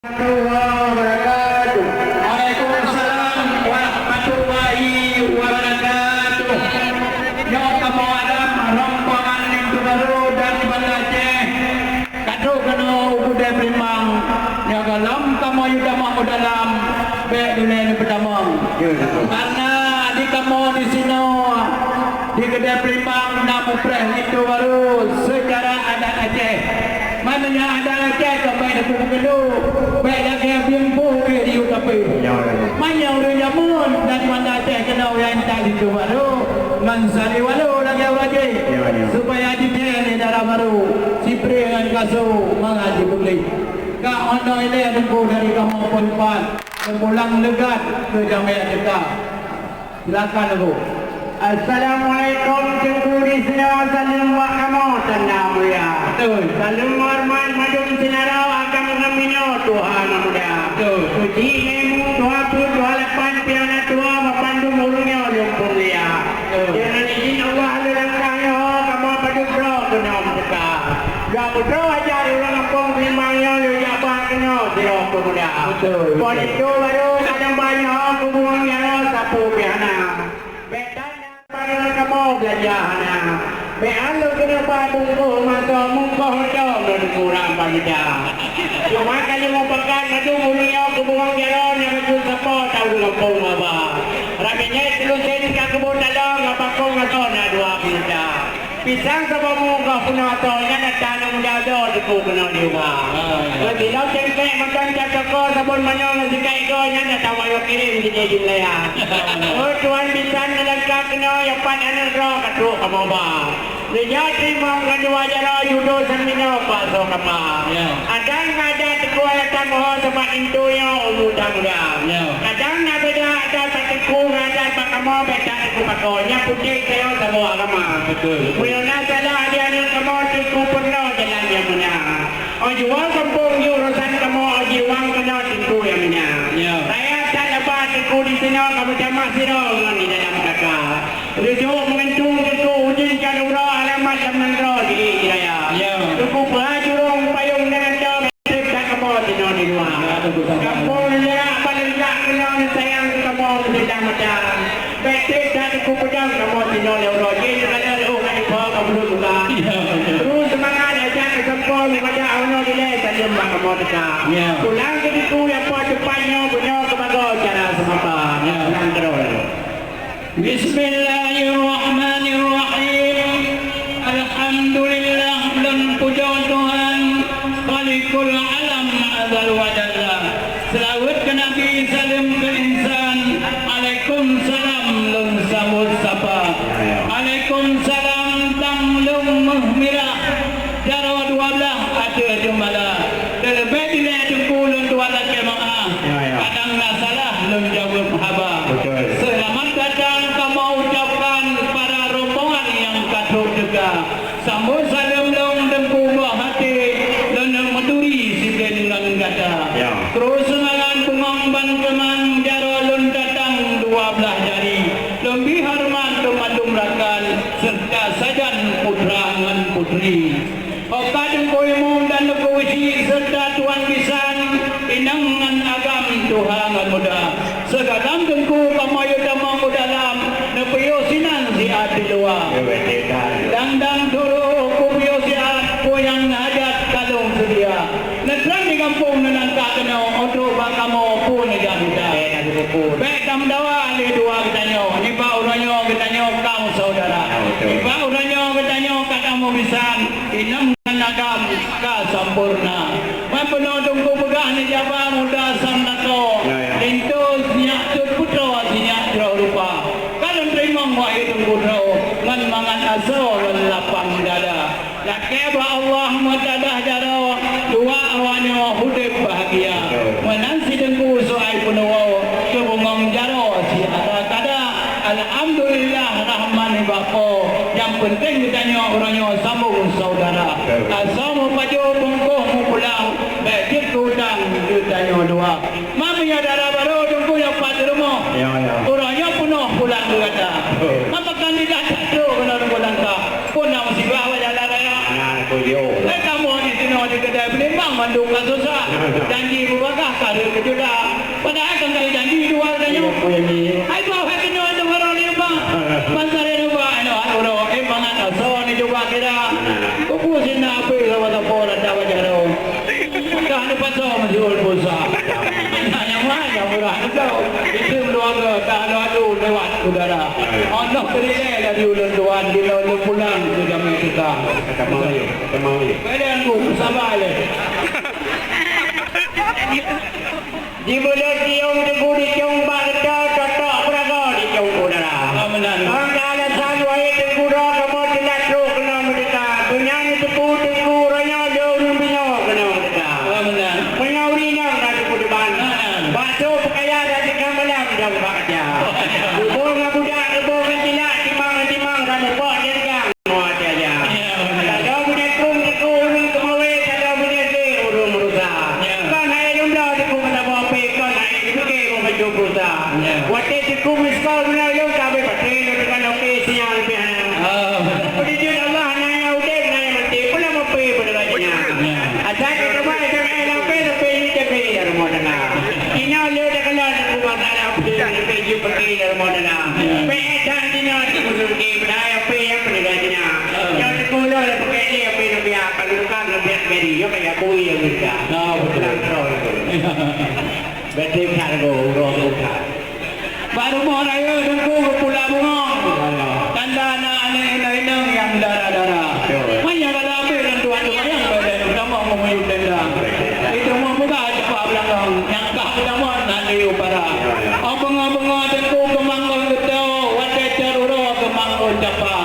Waalaikumsalam warahmatullahi wabarakatuh. Yo kamu ada rombongan yang baru dari Banda Aceh. Kado kena udah primang. Ya kalam kamu yuda mau dalam be dunia pertama. Karena di kamu di sini di kedai primang namu preh itu baru secara adat Aceh. Mananya ada Aceh sampai ada kubu baik lagi bimbu ke di ucapi. Mana udah jamun dan Banda Aceh kena yang tadi tu baru mansari walu lagi wajib supaya di ni darah baru sipri dengan kasu mengaji boleh. Kak ono ini nunggu dari kamu perempuan pulang legat ke jamiah kita. Silakan aku. Assalamualaikum cengkuri salam wa rahmatullahi mulia. Betul. Salam hormat madum sinarau akan mengamino Tuhan mulia. Betul. Puji nemu 28 piala tua mepandu mulungnya lumpur dia. Jangan izin Allah lelangkahnya kamu padu bro kena muka. Gak bro aja ulang kampung limanya lu ya bang kena dia mulia. Betul. Pon itu baru ada banyak hubungannya sapu piana. Kamu belajar na, bealu kena bungku mata mungko hodoh dan kurang banyak. Cuma kalau mau pekan madu bulunya kebuang jalan yang maju sepo tahu kampung apa. Ramenya telur sen ka kebun dalam ngapakong atau na dua kita. Pisang sama muka punya ataunya na tanam jado deku kena diwa. Jadi lau cengkek makan cakko sabun manyong sikai go nya na tawayo kirim di jadi laya. Oh tuan bisan nalangka kena yang panan ro katu kamu ba. Dia terima kedua jara judo semino pak so kama. Kadang ada tekua tangho sebab itu yang mudah-mudah. Kadang ada teku ada pak kamu beta teku pakonya putih kayo semua agama. Betul. Punya salah dia ni kamu teku penuh jalannya mana. Oh jual kampung urusan kamu jiwang kena teku yang mana. Saya tak dapat teku di sini kamu jamak sirong di dalam kakak. Rujuk mengentung teku ujung jalur alamat zaman roh di raya. Teku pelajurung payung dengan dom tak kamu tino di luar. Kampung dia paling tak kena sayang kamu sedang macam. Betul tak teku pedang kamu tino di roh. Jadi kalau orang itu kamu lupa. Terus semangat aja ke kampung pada awal dia saja kamu dekat. Pulang ke situ yang buat depannya punya kebagai cara semapa. Pulang terus. Bismillahirrahmanirrahim. Alhamdulillah dan puja Tuhan Khaliqul alam azal wa jalla. Selawat ke Nabi salam ke insan. Waalaikumsalam lum samud sapa. Waalaikumsalam tamlum muhmirah. Jaro 12 ada jumlah. Terlebih dia jengkulun 12 kemaah. Kadang nak salah lum jawab haba. Selamat datang kamu ucapkan para rombongan yang katuk juga. Sambut salam long dengku buah hati dan meduri sigen dan gada. Terus semangat bungang ban keman jaro lun datang 12 jari. Lebih hormat tumadum rakan serta sajan putra dan putri. Okadung koimu dan lekuisi serta tuan bisan inangan agam Tuhan dan muda. Segadam dengku kamayu damang dalam nepiyo sinan si ati luar. Dang dulu kupiyo si aku yang hajat kalung sedia. Netrang di kampung nenangka kena untuk bakamo pun jaduda. Baik dam dawa li dua ketanyo. Nipa uranyo ketanyo kamu saudara. Nipa uranyo ketanyo kamu bisan inam agam ka sempurna. Mempenodong ku pegah ni jaba muda sandako. Lintus nyak tu putra sinyak jero rupa. Kalau terima wa itu putra ngan mangan aso lapang dada. Lakeba Allah mutadah jaro dua awanyo hudib bahagia. Menansi dengku soai punawo kebungong jaro si ada kada. Alhamdulillah rahman bako. Yang penting ditanya orangnya sambung saudara. Asamu paju bungkuh mu pulang. Baik kudang ditanya dua. Maminya darah baru dengku yang pada rumah. Orangnya penuh pulang berkata. Mama kandidat satu kena pulang tak. Punah musibah wajah raya. Kamu di sini di kedai Palembang Bandung kan susah. Janji berbakah kali kejuda. Padahal kan kali janji dua katanya. Hai bawa kena ada orang Palembang. Pasar ini buat orang emang asal ni juga kira. Kuku sini apa sama tapor ada wajar. Dah ni pasal menjual pulsa. Hanya mana murah kau. Itu keluarga tak ada lewat udara. Anak kerja dari ulang tuan di lalu pulang ke jam kita. Kata mau. Kalian tu sabar le. Di bulan tiung teguh di tiung barca totok peraga di tiung udara. Aman. Angkala salwai teguh dah kamu tidak tahu kena mereka. Penyanyi teguh raya jauh bina kena mereka. Aman. Penyauri nak teguh di mana. Batu perkaya dari kamalam jauh baca. Bunga budak bunga tidak timang dan buat dia gang. Muat aja. Kalau budak teguh ni kemawe kalau budak dia urung merusak. Kan hai lumlah teguh kata apa kan hai dipikir kau baju buta. Waktu teguh miskal benar yo cabe pakai dengan okey siang pian. Puji Allah naya udah naya mati pula apa berlajanya. Ada kita mai jangan lampai tapi ni tapi dalam modana. Ina le dah kalau aku masalah apa pergi pergi dalam modana. Pesan dina aku pergi beraya apa yang berlajanya. Yang sekolah le pakai ni apa yang biar kalau kan biar beri yo kayak kui yang kita. Betul betul. Betul kan go baru mau raya tunggu pulang bungong. Tanda anak inang yang darah-darah. Maya dah habis dan tuan yang badan pertama menguyup tenda. Itu mau buka cepat belakang. Yang kah pertama nanti upara. Abang-abang tengku kemanggul getau. Wadah caruro kemanggul capa.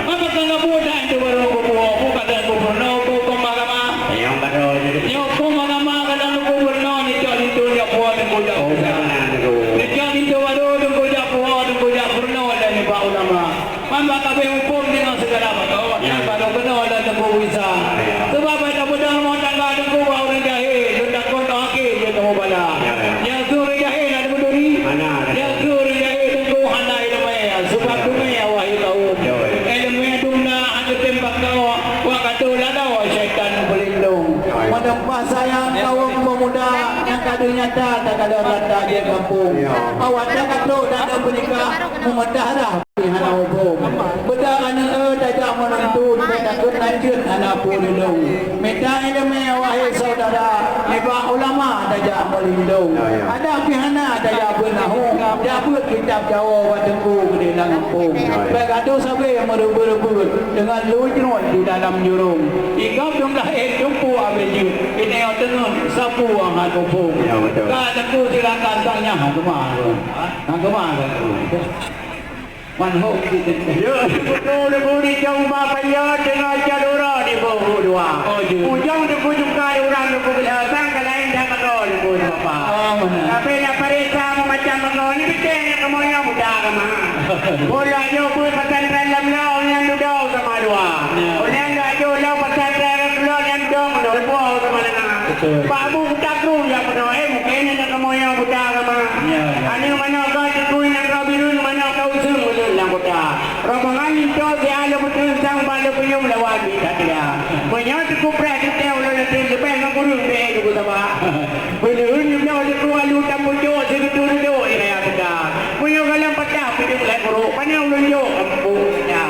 Apa kena budak itu baru kubuh. Buka dan kuburno kumagama. Yang baru jadi. Yang kumagama kadang kuburno ni cari tu dia buat kuda. Dia itu baru Mamba kabe hukum dengan segala macam. Yang baru kena ada tengku wisa. Sebab ada budak mau tangga tengku orang jahil, hendak kau takik dia kamu bala. Yang suruh jahil ada berduri. Yang suruh jahil tengku handai lemai. Sebab tu mai awak tahu. Lemai dumna ada tembak kau. Wak kata lada syaitan berlindung. Pada sayang kau pemuda yang kada nyata tak ada rata dia kampung. Awak dah kata dah ada menikah memedah dah. Hana hukum benda anak tajak menentu benda lanjut anak pun lindung minta ilmu wahai saudara hebat ulama tajak melindung ada pihana tajak benahu dapat kitab Jawa watengku di dalam kampung bergaduh sampai merebut-rebut dengan lujur di dalam jurung ikap jumlah jumpu abiju ini yang tenun sapu ang kampung kataku silakan tanya kemana manhok kita. Ya, betul budi jauh bapa ya dengan jalura di bawah dua. Ujung di ujung kali orang di belakang kalain dah makon di bapa. Tapi nak periksa macam makon ni betul kamu yang muda kamu. Bola yo pun pasal dalam lau yang duduk sama dua. Orang dah yo lau pasal dalam lau yang duduk dua buah sama dengan. Babu tak ru yang penuh mungkin nak kamu yang muda kamu. Ani mana kau tu yang kau biru mana kau semua lang kota. Rombongan itu dia ada betul sang pada penyum lewat kita dia. Banyak cukup berarti dia ulah nanti lepas nak kurung dia itu sama. Belum juga ada keluar lu tamu jo segitu jo ini ya kita. Punya kalam patah pergi mulai kurung. Panjang lu jo kampungnya.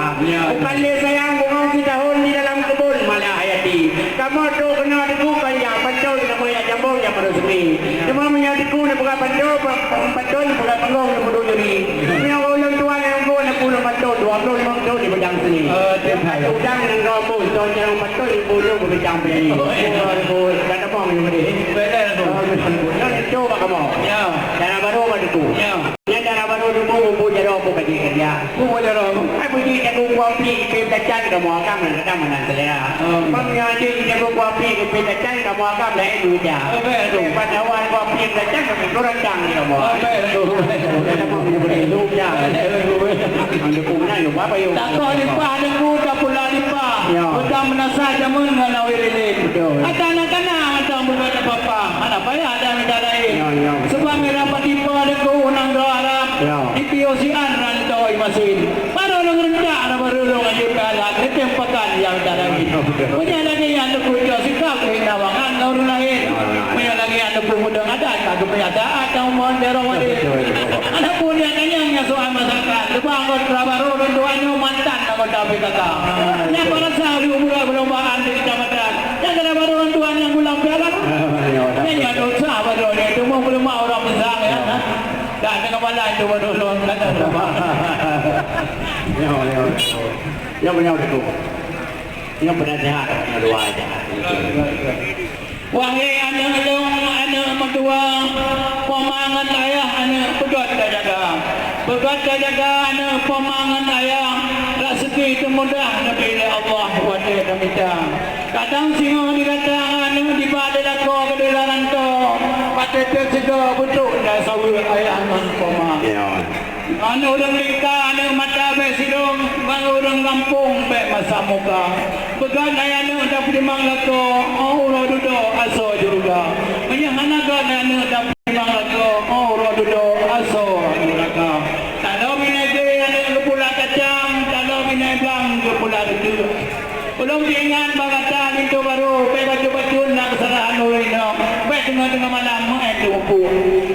Bukan le sayang bunga kita tahun di dalam kebun malah hayati. Kamu tu kena dikukan ya pancau kamu ya jambong yang beresmi. Cuma menyadiku nak bukan pancau bukan panggung bodoh jadi. Punya orang tua yang pulau patut 25 tahun di bidang seni. Udang dengan rambut tahun yang patut di pulau bidang ini. Dan apa yang ini? Betul tu. Nanti coba kamu. Ya. Darah baru baduku. Ya. Yang darah baru dulu buku jadi apa bagi kerja? Buku jadi apa? Aku jadi aku kopi pembacan kamu akan mendapat mana saya. Kamu jadi aku kopi pembacan kamu akan naik duitnya. Betul. Pada awal kopi pembacan kamu kurang kamu. Betul. Dan apa yang boleh lupa? Anda pun nak lupa apa yang? Tak kau lupa dengan tak pula lupa. Kita menasah jamun dengan awalilin. Ada anak-anak macam berkata papa. Anak payah ada minta lain. Sebab mereka patipa dengan unang doa Arab. Di POC-an rantau masin. Baru orang rendah, baru orang ajib kalah. Ketempakan yang tak lagi. Punya lagi yang terkuja sikap. kebiasaan kamu mohon jero wadi. Anak punya kanyang soal masakan. Dibangun baru dan tuanya mantan nama tapi kata. Yang pada saat umur perlombaan di kecamatan. Yang kada baru dan tuanya gulang perak. Yang ada usaha baru itu mau belum orang besar ya. Dan dengan malah itu baru lon kata apa. Yang punya itu. Yang benar sehat, yang dua aja. Wahai anak medua pemangan ayah anak pegat jaga anak pemangan ayah rezeki itu mudah dari Allah wadi damita kadang singo dikatakan di pada lako kedelaran to pada terjaga betul dah sawi ayah man pemang anu urang lika anu mata be sidong bang urang kampung be masa muka began ayah anu dapat dimang lako uro dudo aso juga menyahana gan anu dapat dimang lako uro dudo aso juga kalau minege anu kepula kacang kalau minebang kepula dudo belum diingat bagatan itu baru pe baju nak kesalahan urino pe tengah malam itu pu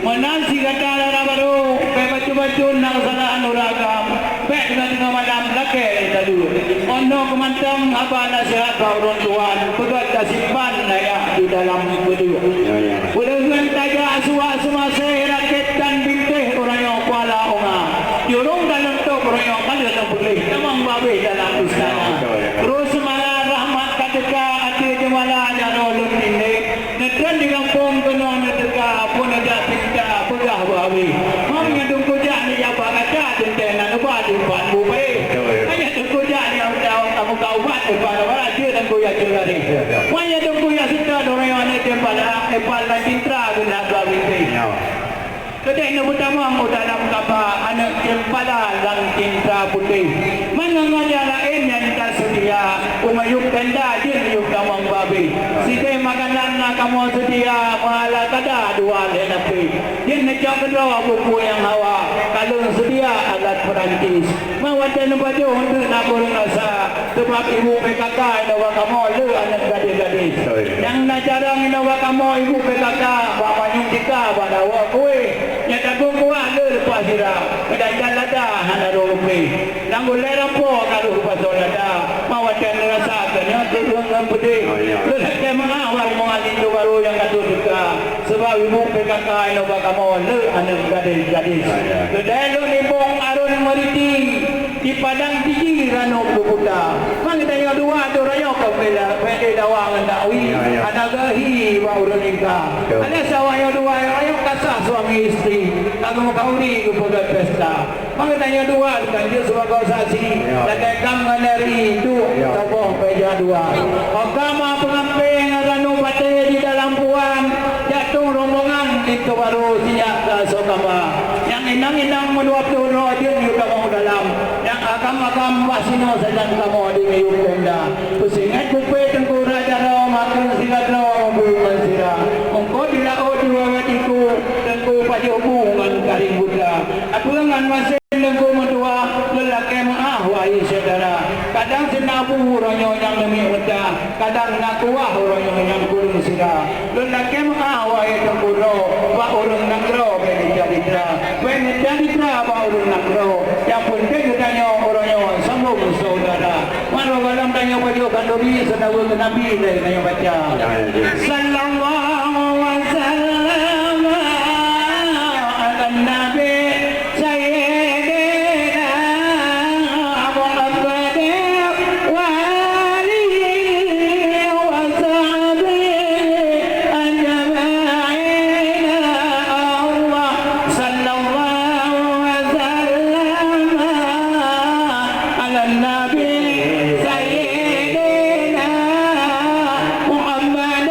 menansi kata lara baru pe baju nak kesalahan uragam pe tengah malam lake tadi ono kemantang apa nasihat orang tuan pegat simpan ya di dalam berdua boleh taja aswa semasa rakyat dan bintih orang yang kuala onga jurung dalam tu orang yang kalau tak boleh tamang babe dalam istana terus Ketika hati jemalah jarolun ini, netran di kampung penuh neteka pun ada tinta pegah bawi. Mami yang kerja ni apa kata tinta ubah di pan bupe. Hanya kerja ni tahu kamu kau buat depan orang dia dan kau yang curi. Mami yang kerja sudah orang yang ada tempat dan tinta guna bawi ini. Kedai yang pertama dalam kapal anak kepala dan tinta putih. Mana ngajar lain yang tak sedia. Umayuk tenda dia yuk kamang babi. Sikai makanan nak kamu sedia malah kada dua lenapi. Dia nak kedua buku yang hawa. Kalau sedia alat perantis. Mawatan baju untuk nak burung rasa. Sebab ibu PKK inawa kamu lu anak gadis-gadis. Yang nak jarang inawa kamu ibu PKK bapak nyung tika pada wakui. Yang tabung kuat le lepas sirah. Kedai lada hana rupi. Nanggu lerapo kalau lepas lada. Mawatan rasa kena turun dengan pedih. Lelaki mengawal mengalih itu baru yang kata juga. Sebab ibu PKK inawa kamu le anak gadis-gadis. Kedai lu nibong arun meriting. Di padang tinggi rano bubuta. Mang tanya dua tu raya kau bela pede dawang ndawi. Ada gahi bau nikah. Ada sawah yang dua raya kasah suami istri. Kamu kauri kepada pesta. Mang tanya dua kan dia sebagai saksi. Dan kam nganari itu taboh peja dua. Agama pengamping rano pate di dalam puan. Jatuh rombongan itu baru siap ke sokama. Yang inang-inang menuap turun dia juga mau dalam. Akam-akam wasino sedang kamu di ngayung penda. Pusingat kupe tengku raja rawa makan sigat rawa hubungan sirah. Mungko dilao diwawatiku tengku pati hubungan karing buddha. Apulangan masih tengku medua lelaki maahwai saudara. Kadang sinabu ronyo yang demi muda. Kadang nakuah ronyo yang kurung sirah. Lelaki maahwai tengku ro. Ba urung nangro beni jaditra. Beni jaditra ba urung nangro. Yang penting tanya orangnya sambung saudara. Mana dalam tanya baju kandori sedawa ke Nabi dari tanya baca. Sallallahu wasallam ala Nabi sayyidina Muhammad wa alihi wa sahbihi ajma'in. Allah sallallahu wasallam ala Nabi sayyidina Muhammad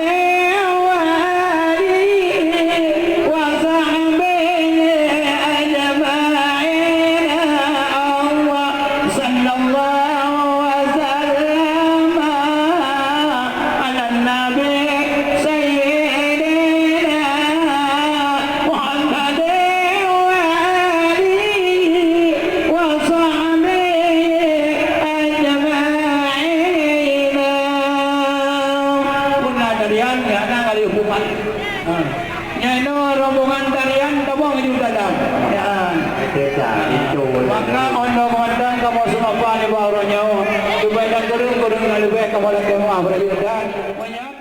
wa alihi wa sahbihi ajma'in. Allah sallallahu wasallam ala Nabi sayyidina Muhammad wa alihi wa sahbihi ajma'in. Punna darian ya nang kali hukuman. Nya itu rombongan tarian tabung juga dalam. Ya. Maka ondong-ondong kamu semua pani barunya. Dubai dan kurung-kurung lebih kamu lagi mau berjuang.